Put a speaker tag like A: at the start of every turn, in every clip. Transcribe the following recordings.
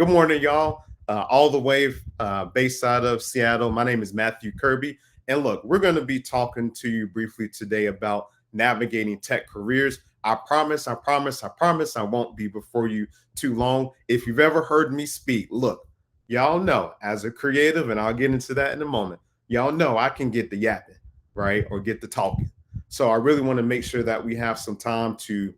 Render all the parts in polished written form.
A: Good morning, y'all. All the way based out of Seattle. My name is Matthew Kirby. And look, we're going to be talking to you briefly today about navigating tech careers. I won't be before you too long. If you've ever heard me speak, look, y'all know as a creative, and I'll get into that in a moment, y'all know I can get the yapping, right? Or get the talking. So I really want to make sure that we have some time to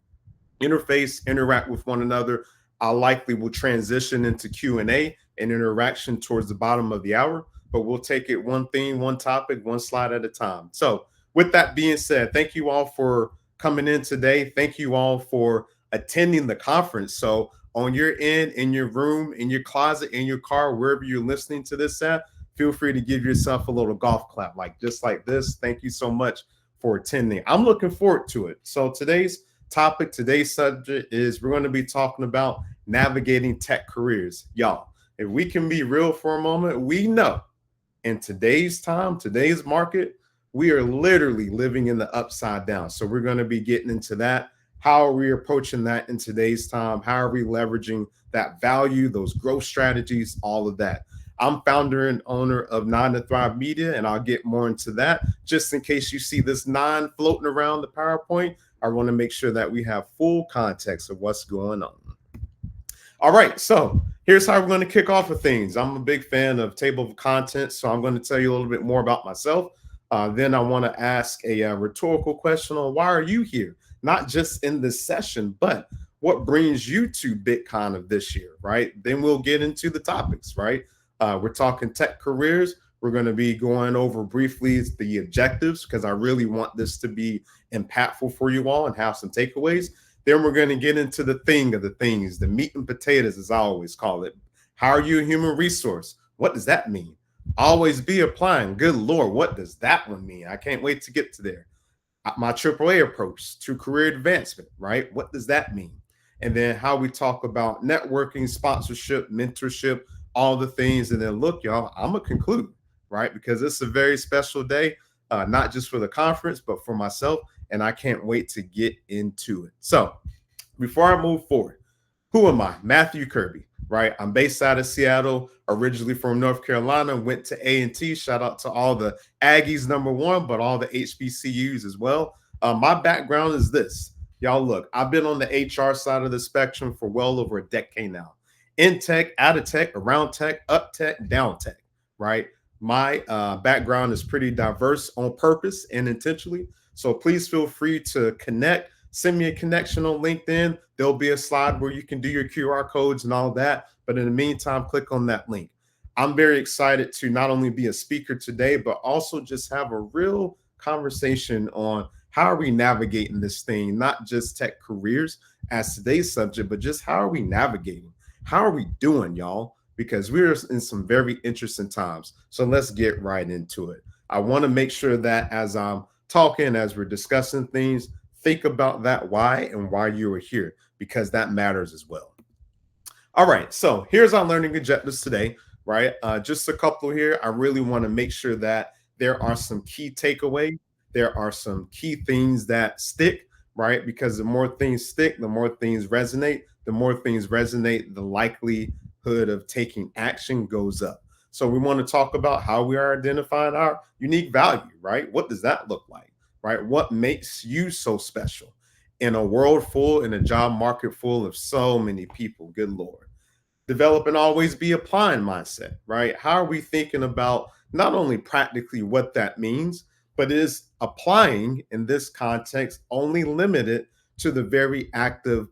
A: interact with one another. I likely will transition into Q&A and interaction towards the bottom of the hour, but we'll take it one thing, one topic, one slide at a time. So with that being said, thank you all for coming in today. Thank you all for attending the conference. So on your end, in your room, in your closet, in your car, wherever you're listening to this at, feel free to give yourself a little golf clap, like just like this. Thank you so much for attending. I'm looking forward to it. So today's subject is we're going to be talking about navigating tech careers. Y'all, if we can be real for a moment, we know in today's time, today's market, we are literally living in the upside down. So we're going to be getting into that. How are we approaching that in today's time? How are we leveraging that value, those growth strategies, all of that? I'm founder and owner of 9 to Thrive Media, and I'll get more into that. Just in case you see this 9 floating around the PowerPoint, I want to make sure that we have full context of what's going on. All right, so here's how we're going to kick off with things. I'm a big fan of table of contents, so I'm going to tell you a little bit more about myself. Then I want to ask a rhetorical question on why are you here? Not just in this session, but what brings you to BITCON of this year, right? Then we'll get into the topics, right? We're talking tech careers. We're going to be going over briefly the objectives because I really want this to be impactful for you all and have some takeaways. Then we're going to get into the thing of the things, the meat and potatoes, as I always call it. How are you a human resource? What does that mean? Always be applying. Good Lord, what does that one mean? I can't wait to get to there. My AAA approach to career advancement, right? What does that mean? And then how we talk about networking, sponsorship, mentorship, all the things. And then look, y'all, I'm going to conclude, right? Because it's a very special day, not just for the conference, but for myself. And I can't wait to get into it. So before I move forward, who am I? Matthew Kirby, right? I'm based out of Seattle, originally from North Carolina, went to A&T. Shout out to all the Aggies, number one, but all the HBCUs as well. My background is this. Y'all look, I've been on the HR side of the spectrum for well over a decade now. In tech, out of tech, around tech, up tech, down tech, right? My background is pretty diverse on purpose and intentionally. So please feel free to connect. Send me a connection on LinkedIn. There'll be a slide where you can do your QR codes and all that. But in the meantime, click on that link. I'm very excited to not only be a speaker today, but also just have a real conversation on how are we navigating this thing, not just tech careers as today's subject, but just how are we navigating? How are we doing, y'all? Because we're in some very interesting times. So let's get right into it. I want to make sure that as I'm talking, as we're discussing things, think about that why and why you are here, because that matters as well. All right, so here's our learning objectives today, right? Just a couple here. I really want to make sure that there are some key takeaways. There are some key things that stick, right? Because the more things stick, the more things resonate. The more things resonate, the likelihood of taking action goes up. So we want to talk about how we are identifying our unique value, right? What does that look like, right? What makes you so special in a world full, in a job market full of so many people? Good Lord. Develop and always be applying mindset, right? How are we thinking about not only practically what that means, but is applying in this context only limited to the very active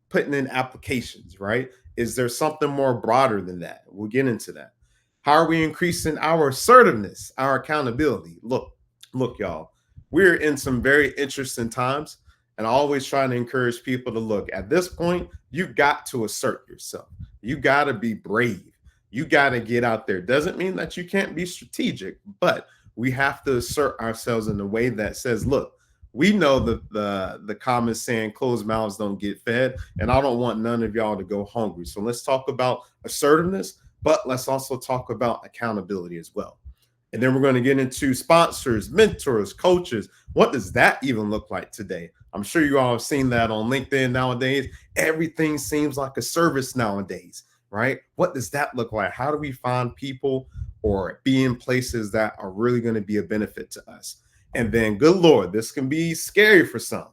A: putting in applications, right? Is there something more broader than that? We'll get into that. How are we increasing our assertiveness, our accountability? Look, y'all, we're in some very interesting times, and I always trying to encourage people to look at this point. You got to assert yourself. You got to be brave. You got to get out there. Doesn't mean that you can't be strategic, but we have to assert ourselves in a way that says, look, we know the common saying, closed mouths don't get fed, and I don't want none of y'all to go hungry. So let's talk about assertiveness, but let's also talk about accountability as well. And then we're going to get into sponsors, mentors, coaches. What does that even look like today? I'm sure you all have seen that on LinkedIn nowadays. Everything seems like a service nowadays. right? What does that look like? How do we find people or be in places that are really going to be a benefit to us? And then, good Lord, this can be scary for some,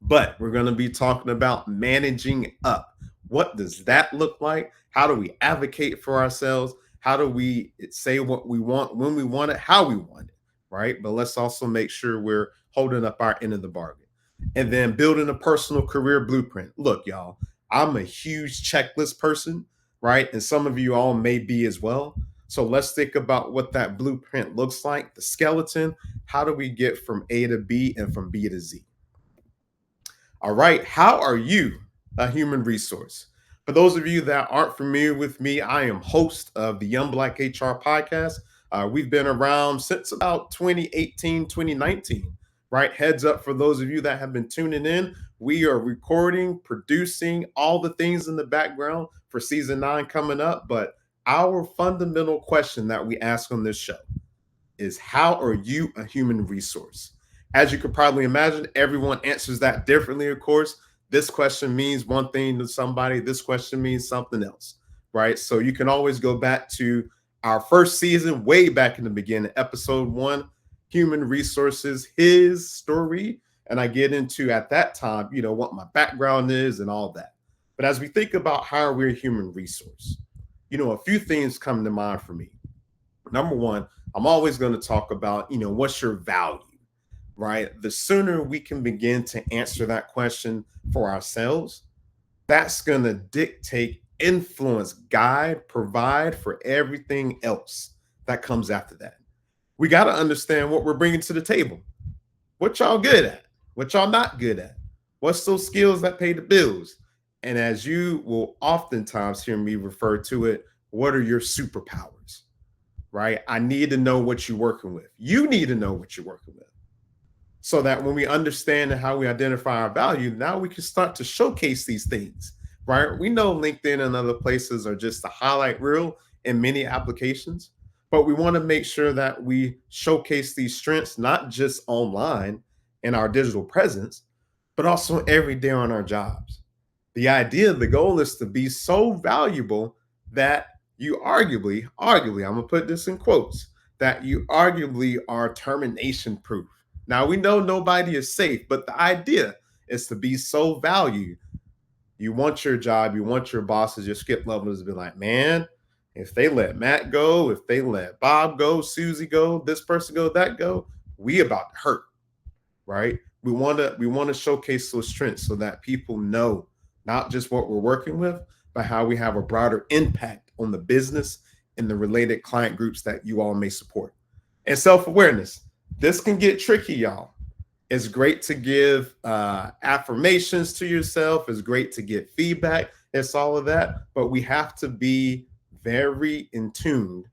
A: but we're going to be talking about managing up. What does that look like? How do we advocate for ourselves? How do we say what we want, when we want it, how we want it, right? But let's also make sure we're holding up our end of the bargain. And then building a personal career blueprint. Look, y'all, I'm a huge checklist person, right? And some of you all may be as well. So let's think about what that blueprint looks like, the skeleton. How do we get from A to B and from B to Z? All right. How are you a human resource? For those of you that aren't familiar with me, I am host of the Young Black HR podcast. We've been around since about 2018, 2019, right? Heads up for those of you that have been tuning in. We are recording, producing all the things in the background for season 9 coming up. But our fundamental question that we ask on this show is, how are you a human resource? As you could probably imagine, everyone answers that differently, of course. This question means one thing to somebody, this question means something else, right? So you can always go back to our first season, way back in the beginning, episode 1, Human Resources, his story. And I get into, at that time, what my background is and all that. But as we think about how we're a human resource, a few things come to mind for me. Number one, I'm always going to talk about, what's your value, right? The sooner we can begin to answer that question for ourselves, that's going to dictate, influence, guide, provide for everything else that comes after that. We got to understand what we're bringing to the table. What y'all good at? What y'all not good at? What's those skills that pay the bills? And as you will oftentimes hear me refer to it, what are your superpowers? Right? I need to know what you're working with. You need to know what you're working with. So that when we understand how we identify our value, now we can start to showcase these things, right? We know LinkedIn and other places are just a highlight reel in many applications, but we want to make sure that we showcase these strengths, not just online in our digital presence, but also every day on our jobs. The goal is to be so valuable that you arguably, I'm going to put this in quotes, that you arguably are termination proof. Now, we know nobody is safe, but the idea is to be so valued. You want your job, you want your bosses, your skip levels to be like, man, if they let Matt go, if they let Bob go, Susie go, this person go, that go, we about to hurt, right? We want to showcase those strengths so that people know not just what we're working with, but how we have a broader impact on the business and the related client groups that you all may support. And self-awareness. This can get tricky, y'all. It's great to give affirmations to yourself. It's great to get feedback. It's all of that. But we have to be very in tune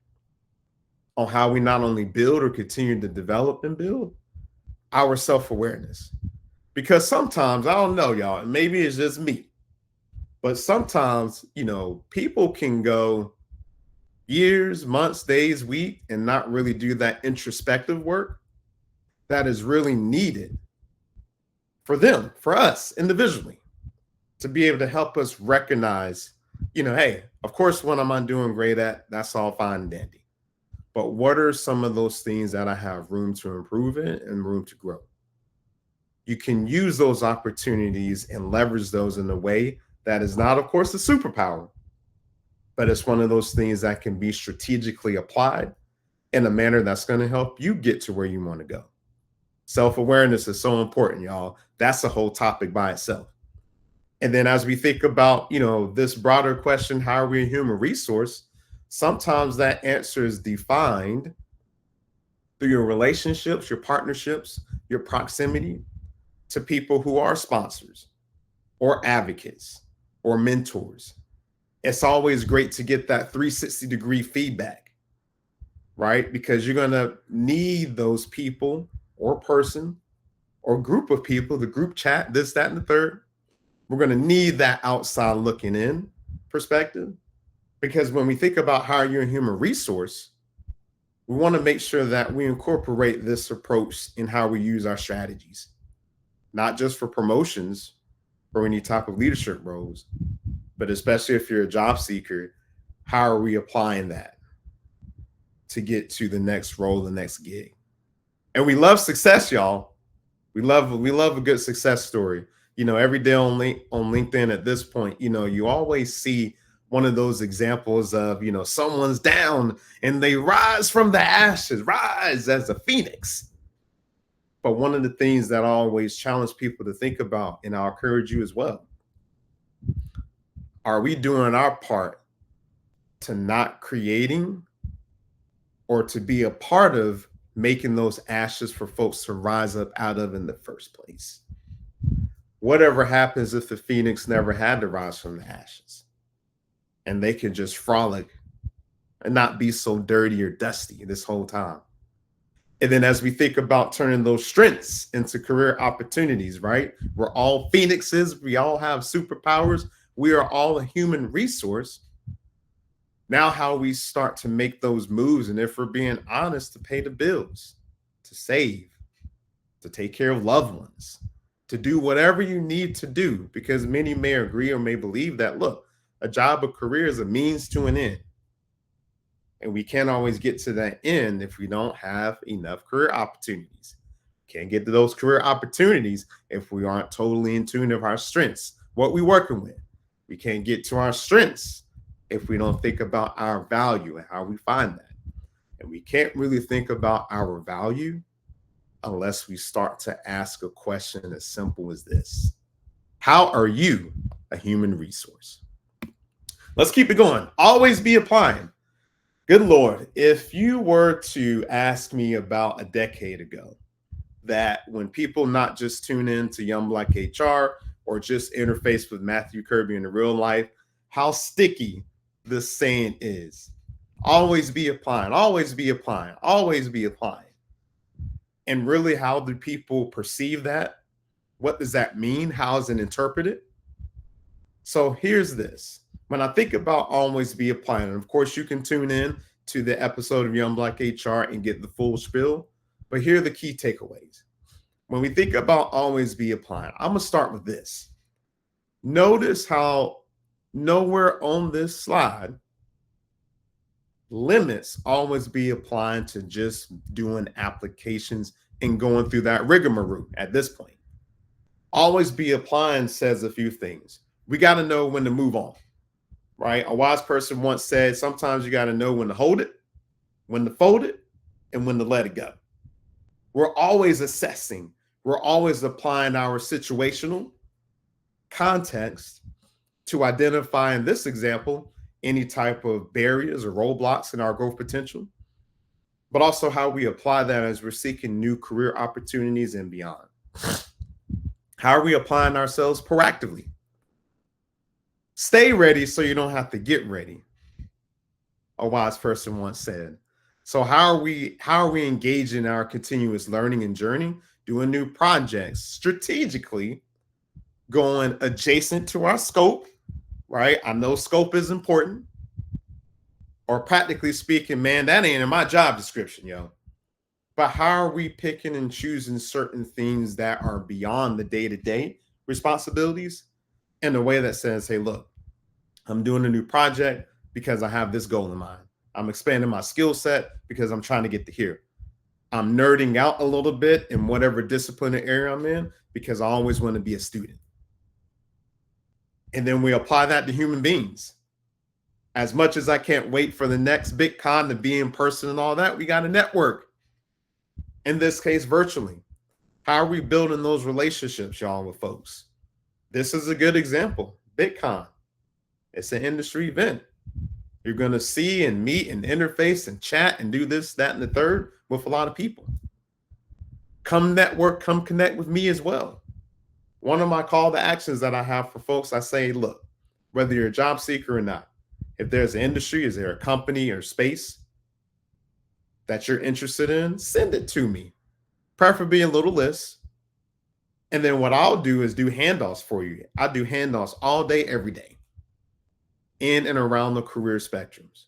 A: on how we not only build or continue to develop and build our self-awareness. Because sometimes, I don't know, y'all, maybe it's just me, but sometimes, people can go years, months, days, week, and not really do that introspective work that is really needed for them, for us individually, to be able to help us recognize, hey, of course, what am I doing great at? That's all fine and dandy. But what are some of those things that I have room to improve in and room to grow? You can use those opportunities and leverage those in a way that is not, of course, a superpower, but it's one of those things that can be strategically applied in a manner that's going to help you get to where you want to go. Self-awareness is so important, y'all. That's a whole topic by itself. And then as we think about, this broader question, how are we a human resource? Sometimes that answer is defined through your relationships, your partnerships, your proximity to people who are sponsors or advocates or mentors. It's always great to get that 360-degree feedback, right? Because you're going to need those people or person or group of people, the group chat, this, that, and the third. We're going to need that outside looking in perspective, because when we think about how you're a human resource, we want to make sure that we incorporate this approach in how we use our strategies, not just for promotions, or any type of leadership roles. But especially if you're a job seeker, how are we applying that to get to the next role, the next gig? And we love success, y'all. We love a good success story. Every day on LinkedIn at this point, you always see one of those examples of, someone's down and they rise from the ashes, rise as a phoenix. But one of the things that I always challenge people to think about, and I'll encourage you as well, are we doing our part to not creating or to be a part of making those ashes for folks to rise up out of in the first place? Whatever happens if the phoenix never had to rise from the ashes and they can just frolic and not be so dirty or dusty this whole time? And then as we think about turning those strengths into career opportunities, right? We're all phoenixes. We all have superpowers. We are all a human resource. Now, how we start to make those moves, and if we're being honest, to pay the bills, to save, to take care of loved ones, to do whatever you need to do, because many may agree or may believe that, look, a job or career is a means to an end. And we can't always get to that end if we don't have enough career opportunities. Can't get to those career opportunities if we aren't totally in tune of our strengths, what we're working with. We can't get to our strengths if we don't think about our value and how we find that. And we can't really think about our value unless we start to ask a question as simple as this: how are you a human resource? Let's keep it going. Always be applying. Good Lord, if you were to ask me about a decade ago that when people not just tune in to Young Black HR or just interface with Matthew Kirby in the real life, how sticky this saying is: always be applying, always be applying, always be applying. And really, how do people perceive that? What does that mean? How is it interpreted? So here's this. When I think about always be applying, and of course you can tune in to the episode of Young Black HR and get the full spiel, but here are the key takeaways. When we think about always be applying, I'm gonna start with this. Notice how nowhere on this slide limits always be applying to just doing applications and going through that rigmarole at this point. Always be applying says a few things. We got to know when to move on, right? A wise person once said, sometimes you got to know when to hold it, when to fold it, and when to let it go. We're always assessing. We're always applying our situational context to identify, in this example, any type of barriers or roadblocks in our growth potential, but also how we apply that as we're seeking new career opportunities and beyond. How are we applying ourselves proactively? Stay ready so you don't have to get ready, a wise person once said. So how are we engaging our continuous learning and journey, doing new projects, strategically going adjacent to our scope, right? I know scope is important. Or practically speaking, man, that ain't in my job description, yo. But how are we picking and choosing certain things that are beyond the day-to-day responsibilities in a way that says, hey, look, I'm doing a new project because I have this goal in mind. I'm expanding my skill set because I'm trying to get to here. I'm nerding out a little bit in whatever disciplinary area I'm in because I always want to be a student. And then we apply that to human beings. As much as I can't wait for the next BITCON to be in person and all that, we got to network. In this case, virtually. How are we building those relationships, y'all, with folks? This is a good example. BITCON. It's an industry event. You're going to see and meet and interface and chat and do this, that, and the third with a lot of people. Come network, come connect with me as well. One of my call to actions that I have for folks, I say, look, whether you're a job seeker or not, if there's an industry, is there a company or space that you're interested in, send it to me, preferably a little list. And then what I'll do is do handoffs for you. I do handoffs all day, every day, in and around the career spectrums.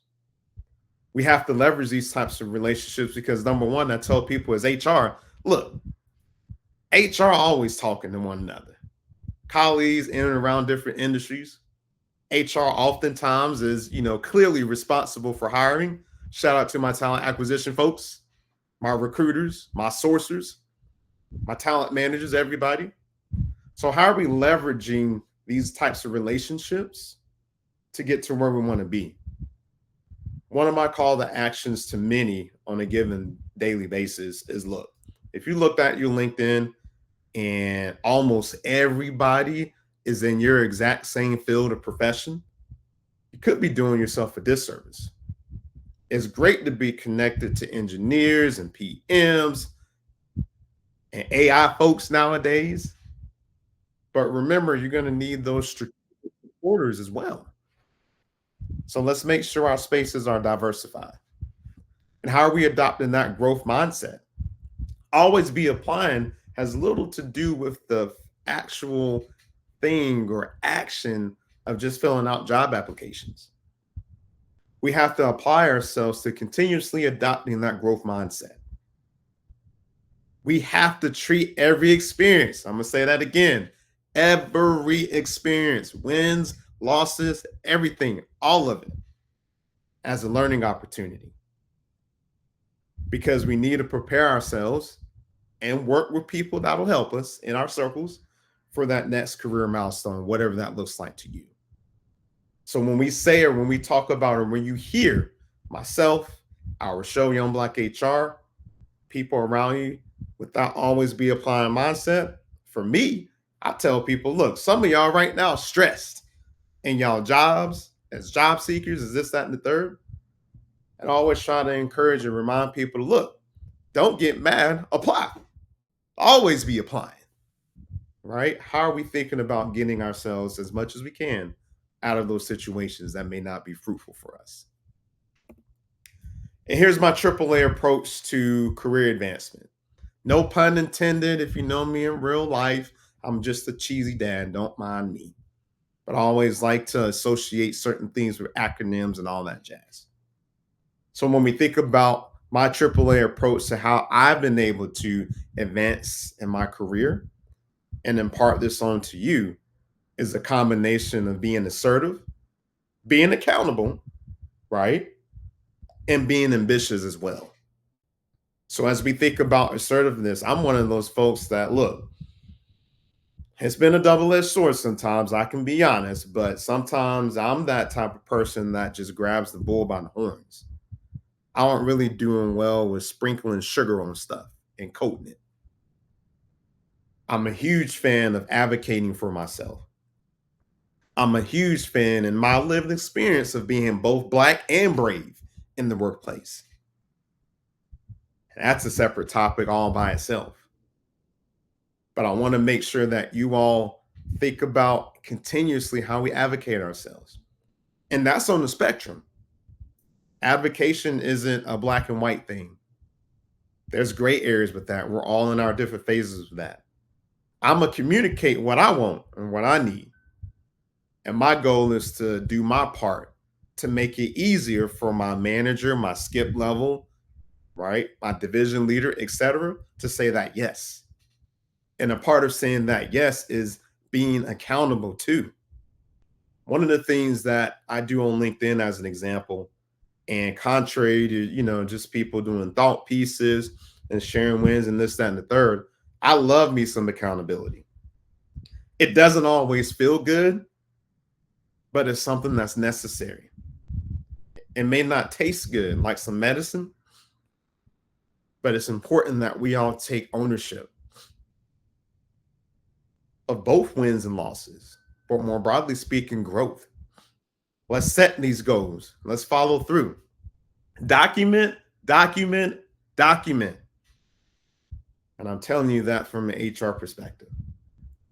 A: We have to leverage these types of relationships because number one, I tell people as HR, look, HR always talking to one another, colleagues in and around different industries. HR oftentimes is, clearly responsible for hiring. Shout out to my talent acquisition folks, my recruiters, my sourcers, my talent managers, everybody. So, how are we leveraging these types of relationships to get to where we want to be? One of my call to actions to many on a given daily basis is look, if you looked at your LinkedIn and almost everybody is in your exact same field of profession, you could be doing yourself a disservice. It's great to be connected to engineers and PMs and AI folks nowadays. But remember, you're going to need those strategic supporters as well. So let's make sure our spaces are diversified. And how are we adopting that growth mindset? Always be applying has little to do with the actual thing or action of just filling out job applications. We have to apply ourselves to continuously adopting that growth mindset. We have to treat every experience, I'm going to say that again, every experience, wins, losses, everything, all of it, as a learning opportunity. Because we need to prepare ourselves and work with people that'll help us in our circles for that next career milestone, whatever that looks like to you. So when we say, or when we talk about, or when you hear myself, our show, Young Black HR, people around you, without always be applying mindset, for me, I tell people, look, some of y'all right now stressed in y'all jobs as job seekers, is this, that, and the third. And I always try to encourage and remind people to look, don't get mad, apply. Always be applying, right? How are we thinking about getting ourselves as much as we can out of those situations that may not be fruitful for us? And here's my AAA approach to career advancement. No pun intended. If you know me in real life, I'm just a cheesy dad. Don't mind me. But I always like to associate certain things with acronyms and all that jazz. So when we think about my AAA approach to how I've been able to advance in my career and impart this on to you is a combination of being assertive, being accountable, right? And being ambitious as well. So as we think about assertiveness, I'm one of those folks that, look, it's been a double-edged sword sometimes, I can be honest, but sometimes I'm that type of person that just grabs the bull by the horns. I aren't really doing well with sprinkling sugar on stuff and coating it. I'm a huge fan of advocating for myself. I'm a huge fan in my lived experience of being both black and brave in the workplace. That's a separate topic all by itself. But I want to make sure that you all think about continuously how we advocate ourselves. And that's on the spectrum. Advocation isn't a black and white thing. There's gray areas with that. We're all in our different phases of that. I'm going to communicate what I want and what I need. And my goal is to do my part to make it easier for my manager, my skip level, right? My division leader, etc., to say that yes. And a part of saying that yes is being accountable too. One of the things that I do on LinkedIn as an example, and contrary to, just people doing thought pieces and sharing wins and this, that, and the third, I love me some accountability. It doesn't always feel good, but it's something that's necessary. It may not taste good like some medicine, but it's important that we all take ownership of both wins and losses, but more broadly speaking, growth. Let's set these goals. Let's follow through. Document, document, document. And I'm telling you that from an HR perspective.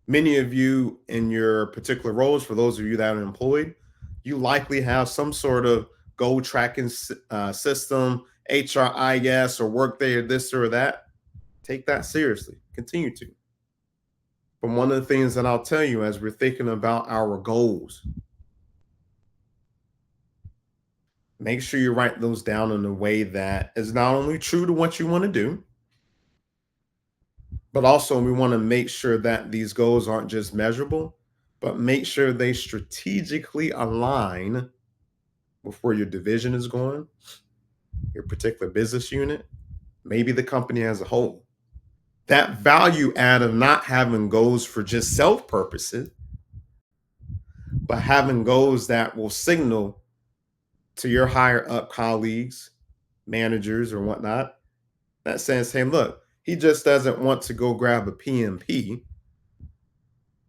A: Many of you in your particular roles, for those of you that are employed, you likely have some sort of goal tracking system, HRIS or Workday or this or that. Take that seriously. Continue to. But one of the things that I'll tell you as we're thinking about our goals, make sure you write those down in a way that is not only true to what you want to do, But also, we want to make sure that these goals aren't just measurable, but make sure they strategically align with where your division is going, your particular business unit, maybe the company as a whole. That value add of not having goals for just self purposes, but having goals that will signal to your higher up colleagues, managers, or whatnot, that says, hey, look, he just doesn't want to go grab a PMP,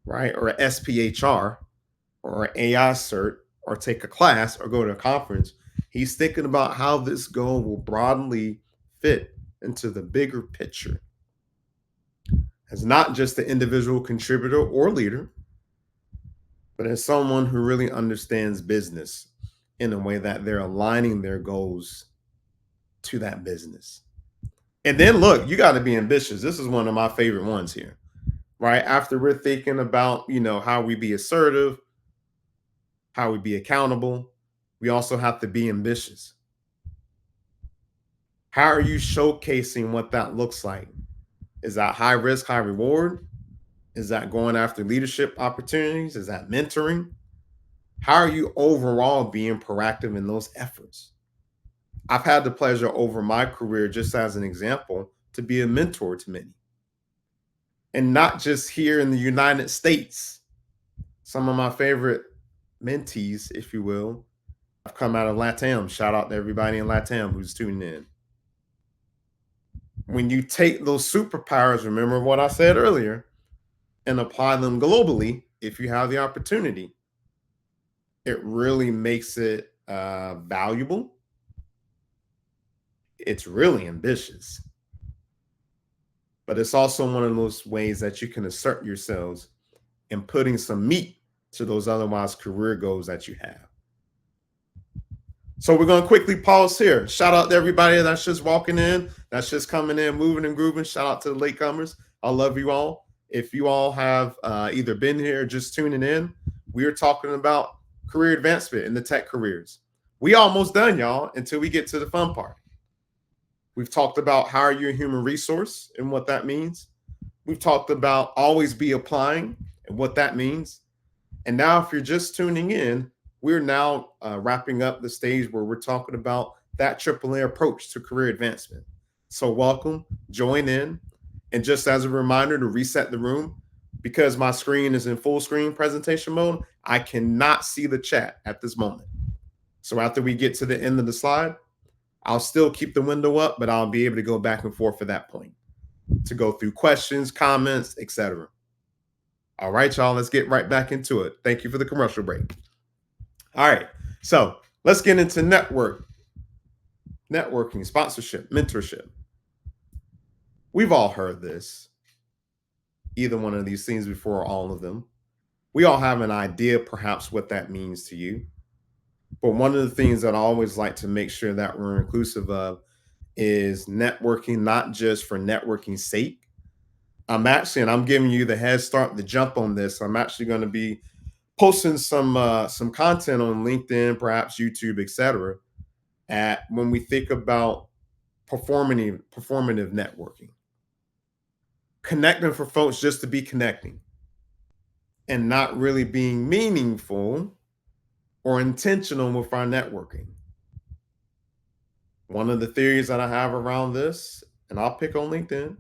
A: right? Or a SPHR or an AI cert or take a class or go to a conference. He's thinking about how this goal will broadly fit into the bigger picture as not just the individual contributor or leader, but as someone who really understands business in a way that they're aligning their goals to that business. And then look, you got to be ambitious. This is one of my favorite ones here, right? After we're thinking about, how we be assertive, how we be accountable, we also have to be ambitious. How are you showcasing what that looks like? Is that high risk, high reward? Is that going after leadership opportunities? Is that mentoring? How are you overall being proactive in those efforts? I've had the pleasure over my career, just as an example, to be a mentor to many. And not just here in the United States. Some of my favorite mentees, if you will, have come out of LATAM. Shout out to everybody in LATAM who's tuning in. When you take those superpowers, remember what I said earlier, and apply them globally, if you have the opportunity, it really makes it valuable. It's really ambitious. But it's also one of those ways that you can assert yourselves and putting some meat to those otherwise career goals that you have. So we're going to quickly pause here. Shout out to everybody that's just walking in, that's just coming in, moving and grooving. Shout out to the latecomers. I love you all. If you all have either been here or just tuning in, we are talking about career advancement in the tech careers. We almost done, y'all, until we get to the fun part. We've talked about how are you a human resource and what that means. We've talked about always be applying and what that means. And now if you're just tuning in, we're now wrapping up the stage where we're talking about that AAA approach to career advancement. So welcome, join in. And just as a reminder to reset the room, because my screen is in full screen presentation mode, I cannot see the chat at this moment. So after we get to the end of the slide, I'll still keep the window up, but I'll be able to go back and forth at that point to go through questions, comments, etc. All right, y'all, let's get right back into it. Thank you for the commercial break. All right, so let's get into networking, sponsorship, mentorship. We've all heard this, either one of these things before or all of them. We all have an idea, perhaps, what that means to you. But one of the things that I always like to make sure that we're inclusive of is networking, not just for networking's sake. I'm giving you the head start, the jump on this. I'm actually going to be posting some content on LinkedIn, perhaps YouTube, etc. When we think about performative networking, connecting for folks just to be connecting, and not really being meaningful or intentional with our networking. One of the theories that I have around this, and I'll pick on LinkedIn,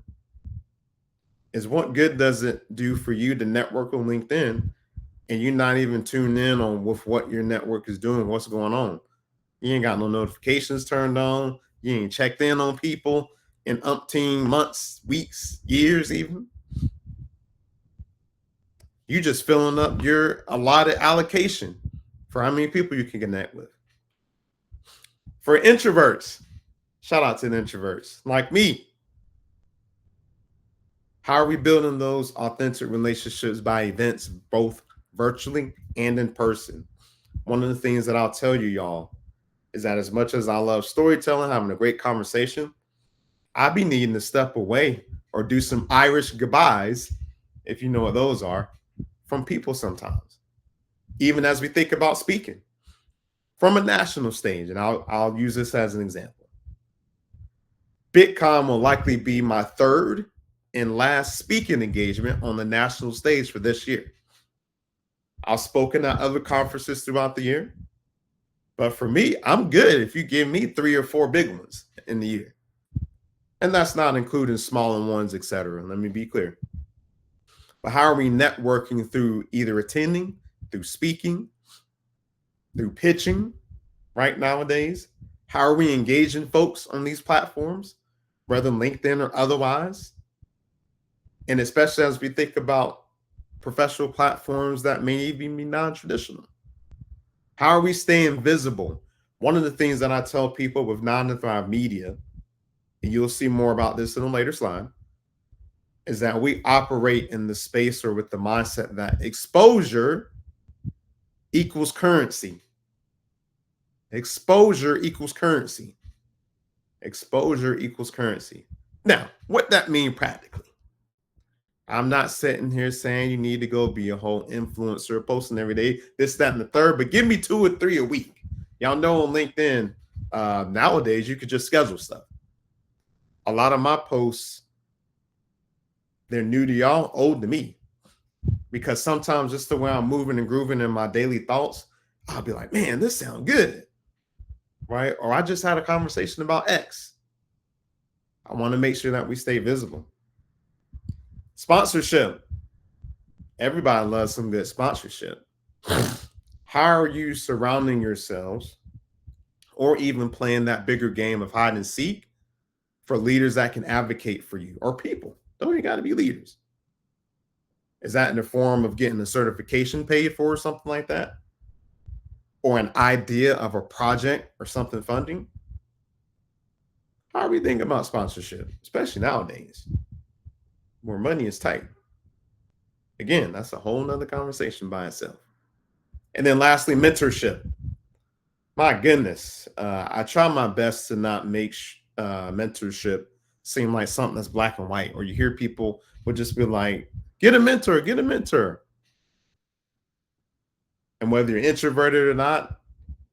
A: is what good does it do for you to network on LinkedIn and you're not even tuned in on with what your network is doing, what's going on? You ain't got no notifications turned on. You ain't checked in on people in umpteen months, weeks, years even. You just filling up your allotted allocation for how many people you can connect with. For introverts, shout out to the introverts like me. How are we building those authentic relationships by events, both virtually and in person? One of the things that I'll tell you, y'all, is that as much as I love storytelling, having a great conversation, I be needing to step away or do some Irish goodbyes, if you know what those are, from people sometimes. Even as we think about speaking from a national stage, and I'll use this as an example. BITCON will likely be my third and last speaking engagement on the national stage for this year. I've spoken at other conferences throughout the year, but for me, I'm good if you give me 3 or 4 big ones in the year. And that's not including smaller ones, etc. Let me be clear. But how are we networking through either attending, through speaking, through pitching, right nowadays? How are we engaging folks on these platforms, whether LinkedIn or otherwise? And especially as we think about professional platforms that may even be non-traditional. How are we staying visible? One of the things that I tell people with 9 to 5 media, and you'll see more about this in a later slide, is that we operate in the space or with the mindset that exposure equals currency. Exposure equals currency. Exposure equals currency. Now, what that mean practically? I'm not sitting here saying you need to go be a whole influencer posting every day, this, that, and the third, but give me 2 or 3 a week. Y'all know on LinkedIn, nowadays you could just schedule stuff. A lot of my posts, they're new to y'all, old to me. Because sometimes just the way I'm moving and grooving in my daily thoughts, I'll be like, man, this sounds good. Right? Or I just had a conversation about X. I want to make sure that we stay visible. Sponsorship. Everybody loves some good sponsorship. How are you surrounding yourselves or even playing that bigger game of hide and seek for leaders that can advocate for you or people? Don't you got to be leaders? Is that in the form of getting a certification paid for or something like that? Or an idea of a project or something funding? How are we thinking about sponsorship, especially nowadays, where money is tight? Again, that's a whole nother conversation by itself. And then lastly, mentorship. My goodness, I try my best to not make mentorship seem like something that's black and white, or you hear people would just be like, get a mentor, get a mentor. And whether you're introverted or not,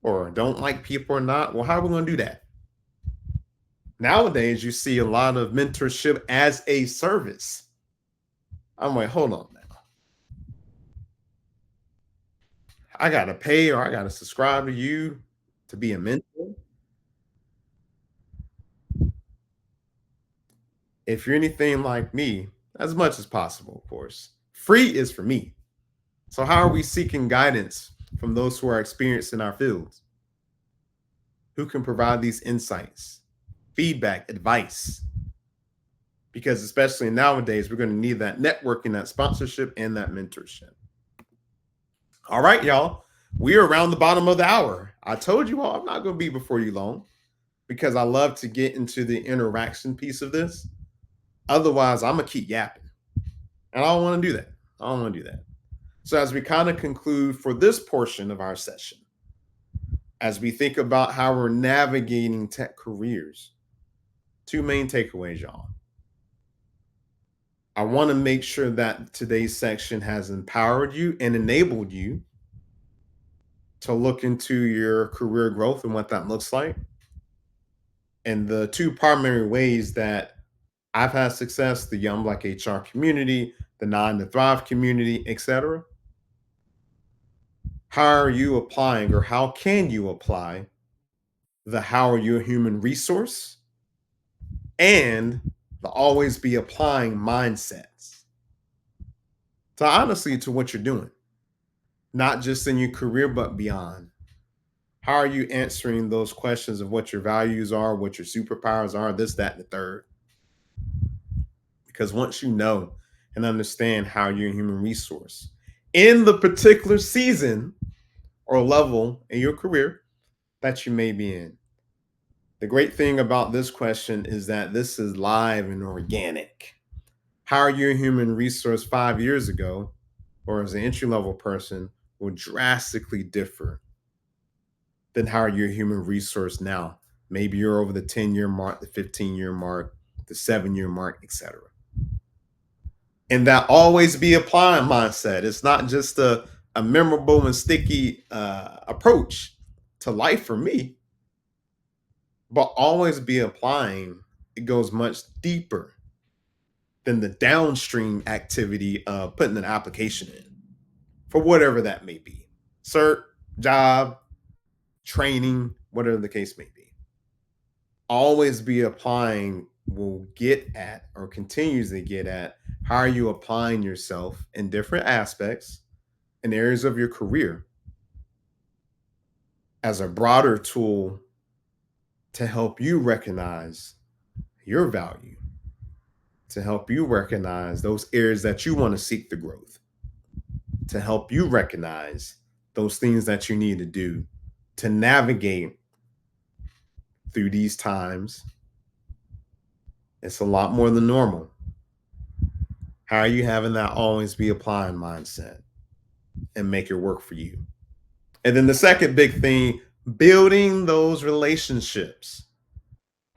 A: or don't like people or not, well, how are we going to do that? Nowadays, you see a lot of mentorship as a service. I'm like, hold on now. I got to pay or I got to subscribe to you to be a mentor. If you're anything like me, as much as possible, of course, free is for me. So, how are we seeking guidance from those who are experienced in our fields? Who can provide these insights, feedback, advice? Because especially nowadays, we're going to need that networking, that sponsorship, and that mentorship. All right, y'all. We are around the bottom of the hour. I told you all I'm not going to be before you long because I love to get into the interaction piece of this. Otherwise, I'm going to keep yapping. And I don't want to do that. I don't want to do that. So as we kind of conclude for this portion of our session, as we think about how we're navigating tech careers, 2 main takeaways, y'all. I want to make sure that today's section has empowered you and enabled you to look into your career growth and what that looks like. And the 2 primary ways that I've had success, the Young Black HR community, the 9 to Thrive community, etc. How are you applying or how can you apply the how are you a human resource and the always be applying mindsets to honestly to what you're doing, not just in your career, but beyond. How are you answering those questions of what your values are, what your superpowers are, this, that, and the third? Because once you know and understand how you're a human resource in the particular season or level in your career that you may be in. The great thing about this question is that this is live and organic. How are you a human resource 5 years ago or as an entry-level person will drastically differ than how are you a human resource now. Maybe you're over the 10-year mark, the 15-year mark, the 7-year mark, etc. And that always be applying mindset. It's not just a memorable and sticky approach to life for me, but always be applying. It goes much deeper than the downstream activity of putting an application in for whatever that may be. Cert, job, training, whatever the case may be. Always be applying will get at or continues to get at how are you applying yourself in different aspects in areas of your career as a broader tool to help you recognize your value, to help you recognize those areas that you want to seek the growth, to help you recognize those things that you need to do to navigate through these times. It's a lot more than normal. How are you having that always be applying mindset and make it work for you? And then the second big thing, building those relationships.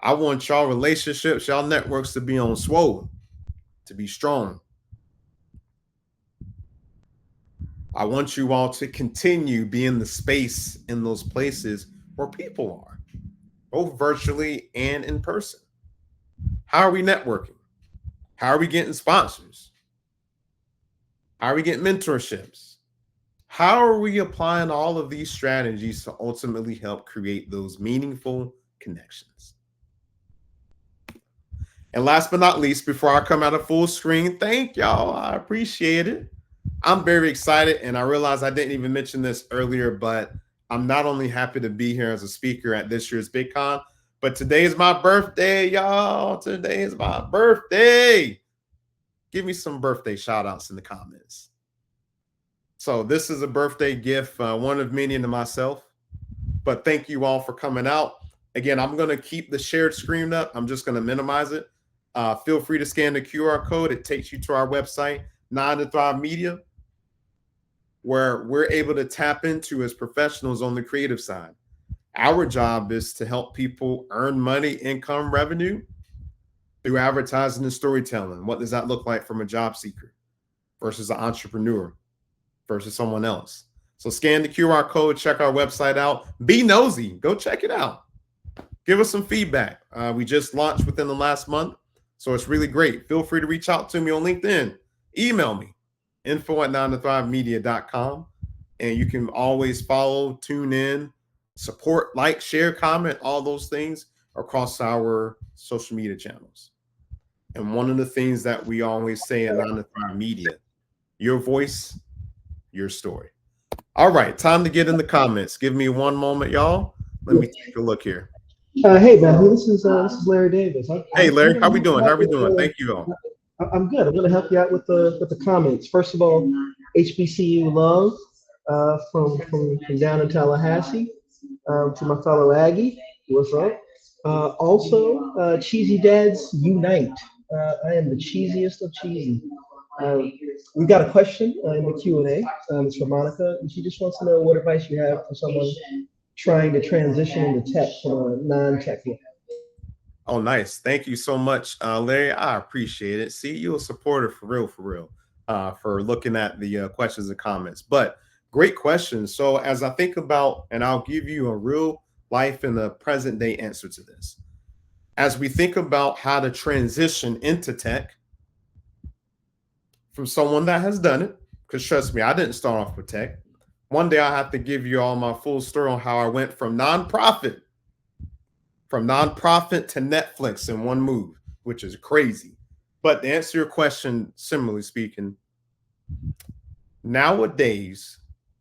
A: I want y'all relationships, y'all networks to be on swole, to be strong. I want you all to continue being the space in those places where people are, both virtually and in person. How are we networking? How are we getting sponsors? How are we getting mentorships? How are we applying all of these strategies to ultimately help create those meaningful connections? And last but not least, before I come out of full screen, thank y'all. I appreciate it. I'm very excited, and I realize I didn't even mention this earlier, but I'm not only happy to be here as a speaker at this year's BITCON, but today is my birthday, y'all. Today is my birthday. Give me some birthday shout outs in the comments. So this is a birthday gift, one of many to myself, but thank you all for coming out. Again, I'm going to keep the shared screen up. I'm just going to minimize it. Feel free to scan the QR code. It takes you to our website, 9 to Thrive Media, where we're able to tap into as professionals on the creative side. Our job is to help people earn money, income, revenue through advertising and storytelling. What does that look like from a job seeker versus an entrepreneur versus someone else? So scan the QR code, check our website out. Be nosy. Go check it out. Give us some feedback. We just launched within the last month, so it's really great. Feel free to reach out to me on LinkedIn. Email me, info@9tothrivemedia.com. And you can always follow, tune in, support, like, share, comment, all those things across our social media channels. And one of the things that we always say at 9 to Thrive Media, your voice, your story. All right, time to get in the comments. Give me one moment, y'all. Let me take a look here.
B: Hey, Matthew, this is Larry Davis.
A: Hey, Larry, how we doing? How we doing? Thank you all.
B: I'm good. I'm going to help you out with the comments. First of all, HBCU love from down in Tallahassee to my fellow Aggie. What's up? Also, Cheesy Dads Unite. I am the cheesiest of cheesy. We got a question in the Q&A. It's from Monica, and she just wants to know what advice you have for someone trying to transition into tech from a non-tech world.
A: Oh, nice. Thank you so much, Larry. I appreciate it. See, you're a supporter for real, for looking at the questions and comments. But great questions. So as I think about, and I'll give you a real life and a present day answer to this. As we think about how to transition into tech from someone that has done it, because trust me, I didn't start off with tech. One day I have to give you all my full story on how I went from nonprofit to Netflix in one move, which is crazy. But to answer your question, similarly speaking, nowadays,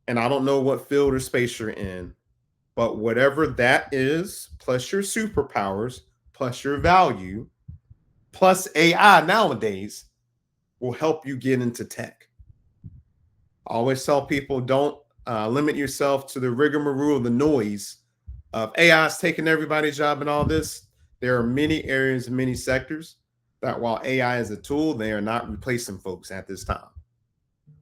A: and I don't know what field or space you're in, but whatever that is, plus your superpowers, plus your value, plus AI nowadays will help you get into tech. I always tell people, don't limit yourself to the rigmarole of the noise of AI's taking everybody's job and all this. There are many areas, many sectors that while AI is a tool, they are not replacing folks at this time.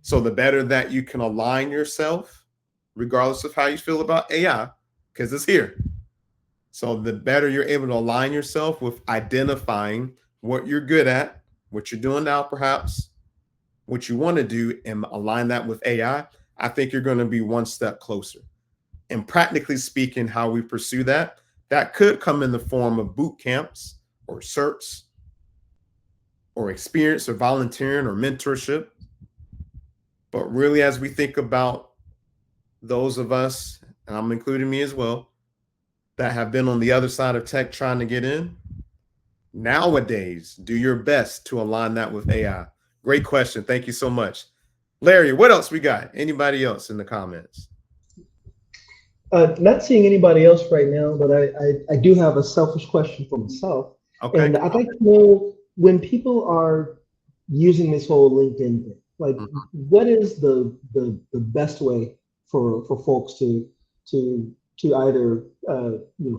A: So the better that you can align yourself, regardless of how you feel about AI, because it's here. So the better you're able to align yourself with identifying what you're good at, what you're doing now, perhaps, what you want to do, and align that with AI, I think you're going to be one step closer. And practically speaking, how we pursue that could come in the form of boot camps or certs or experience or volunteering or mentorship. But really, as we think about those of us, and I'm including me as well, that have been on the other side of tech trying to get in, nowadays, do your best to align that with AI. Great question. Thank you so much. Larry, what else we got? Anybody else in the comments?
B: Not seeing anybody else right now, but I do have a selfish question for myself.
A: Okay.
B: And I'd like to know, when people are using this whole LinkedIn thing, like, what is the best way for folks to either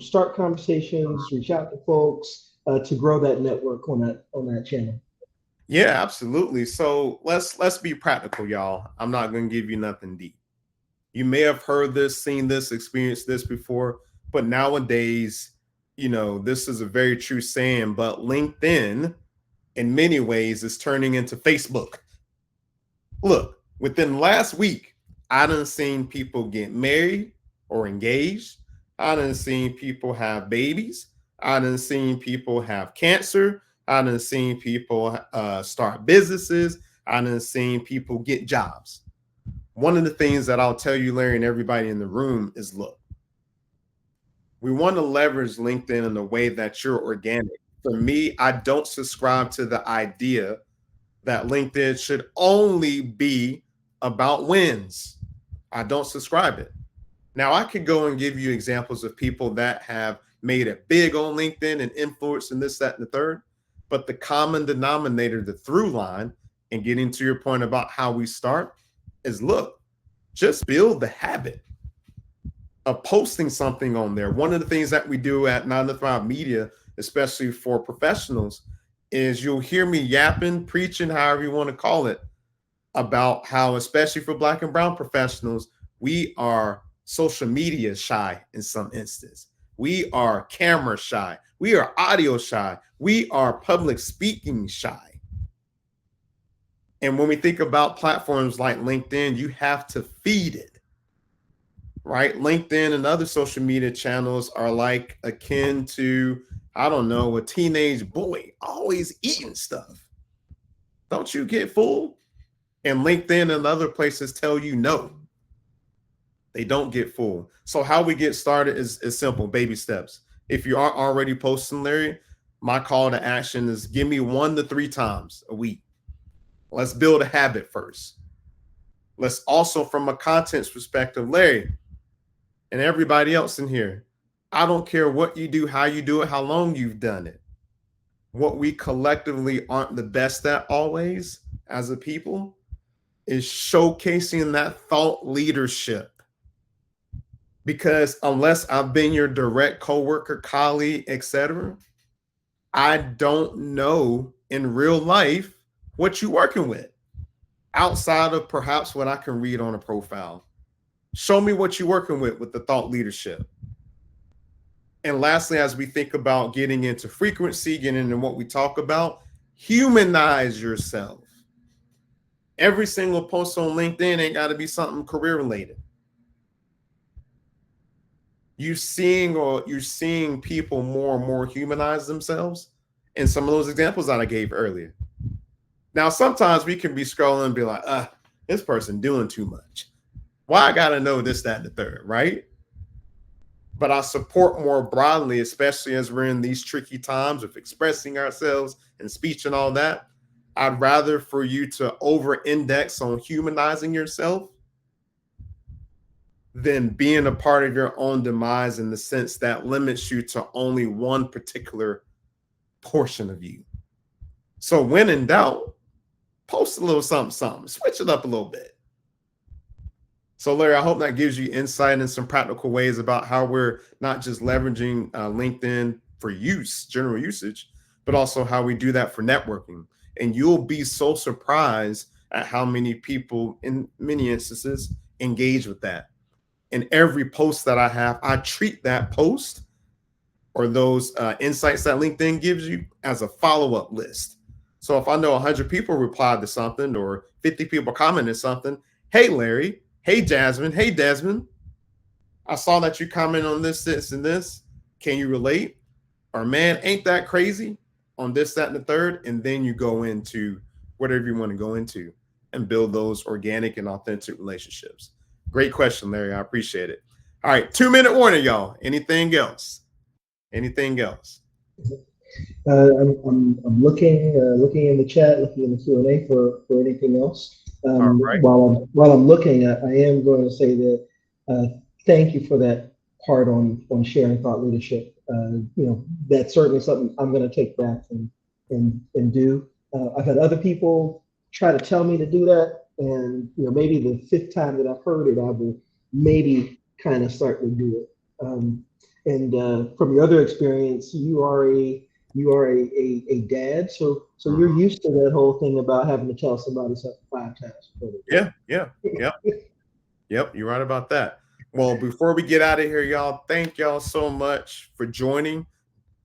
B: start conversations, reach out to folks, to grow that network on that channel?
A: Yeah, absolutely. So let's be practical, y'all. I'm not going to give you nothing deep. You may have heard this, seen this, experienced this before, but nowadays, this is a very true saying, but LinkedIn in many ways is turning into Facebook. Look, within last week, I done seen people get married or engaged. I done seen people have babies. I done seen people have cancer. I done seen people start businesses. I done seen people get jobs. One of the things that I'll tell you, Larry, and everybody in the room is, look, we want to leverage LinkedIn in a way that you're organic. For me, I don't subscribe to the idea that LinkedIn should only be about wins. I don't subscribe it. Now, I could go and give you examples of people that have made it big on LinkedIn and influence and this, that, and the third. But the common denominator, the through line, and getting to your point about how we start is, look, just build the habit of posting something on there. One of the things that we do at 9 to 5 Media, especially for professionals, is you'll hear me yapping, preaching, however you want to call it, about how, especially for Black and brown professionals, we are social media shy in some instance. We are camera shy. We are audio shy. We are public speaking shy. And when we think about platforms like LinkedIn, you have to feed it, right? LinkedIn and other social media channels are like akin to, I don't know, a teenage boy always eating stuff. Don't you get full? And LinkedIn and other places tell you no, they don't get full. So how we get started is simple, baby steps. If you aren't already posting, Larry, my call to action is give me 1 to 3 times a week. Let's build a habit first. Let's also, from a contents perspective, Larry, and everybody else in here, I don't care what you do, how you do it, how long you've done it. What we collectively aren't the best at always as a people is showcasing that thought leadership. Because unless I've been your direct coworker, colleague, etc., I don't know in real life what you're working with outside of perhaps what I can read on a profile. Show me what you're working with the thought leadership. And lastly, as we think about getting into frequency, getting into what we talk about, humanize yourself. Every single post on LinkedIn ain't got to be something career related. You're seeing people more and more humanize themselves in some of those examples that I gave earlier. Now, sometimes we can be scrolling and be like, this person doing too much. Why I got to know this, that, and the third, right? But I support more broadly, especially as we're in these tricky times of expressing ourselves and speech and all that. I'd rather for you to over-index on humanizing yourself than being a part of your own demise in the sense that limits you to only one particular portion of you. So when in doubt, post a little something, switch it up a little bit. So Larry, I hope that gives you insight and some practical ways about how we're not just leveraging LinkedIn for use, general usage, but also how we do that for networking. And you'll be so surprised at how many people in many instances engage with that. In every post that I have, I treat that post or those insights that LinkedIn gives you as a follow-up list. So if I know 100 people replied to something or 50 people commented something, hey, Larry, hey, Jasmine, hey, Desmond, I saw that you comment on this, this, and this. Can you relate? Or man, ain't that crazy? on this, that, and the third, and then you go into whatever you want to go into and build those organic and authentic relationships. Great question, Larry. I appreciate it. All right, 2-minute warning, y'all. Anything else? Anything else?
B: I'm looking in the chat, looking in the Q&A for anything else.
A: All right.
B: While I'm looking, I am going to say that thank you for that part on sharing thought leadership. That's certainly something I'm going to take back and do. I've had other people try to tell me to do that, and maybe the fifth time that I've heard it, I will maybe kind of start to do it. And from your other experience, you are a dad, so you're used to that whole thing about having to tell somebody something 5 times.
A: Yep, you're right about that. Well, before we get out of here, y'all, thank y'all so much for joining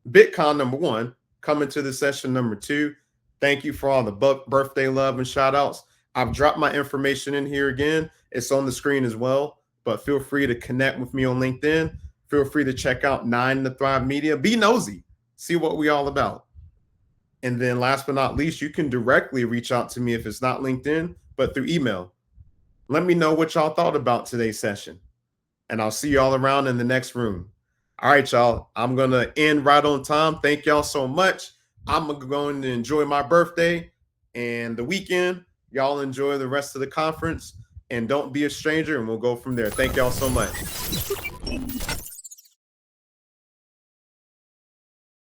A: BitCon #1, coming to the session #2. Thank you for all the birthday love and shout outs. I've dropped my information in here again. It's on the screen as well, but feel free to connect with me on LinkedIn. Feel free to check out 9 to Thrive Media. Be nosy. See what we all about. And then last but not least, you can directly reach out to me if it's not LinkedIn, but through email. Let me know what y'all thought about today's session. And I'll see y'all around in the next room. All right, y'all. I'm going to end right on time. Thank y'all so much. I'm going to enjoy my birthday and the weekend. Y'all enjoy the rest of the conference. And don't be a stranger, and we'll go from there. Thank y'all so much.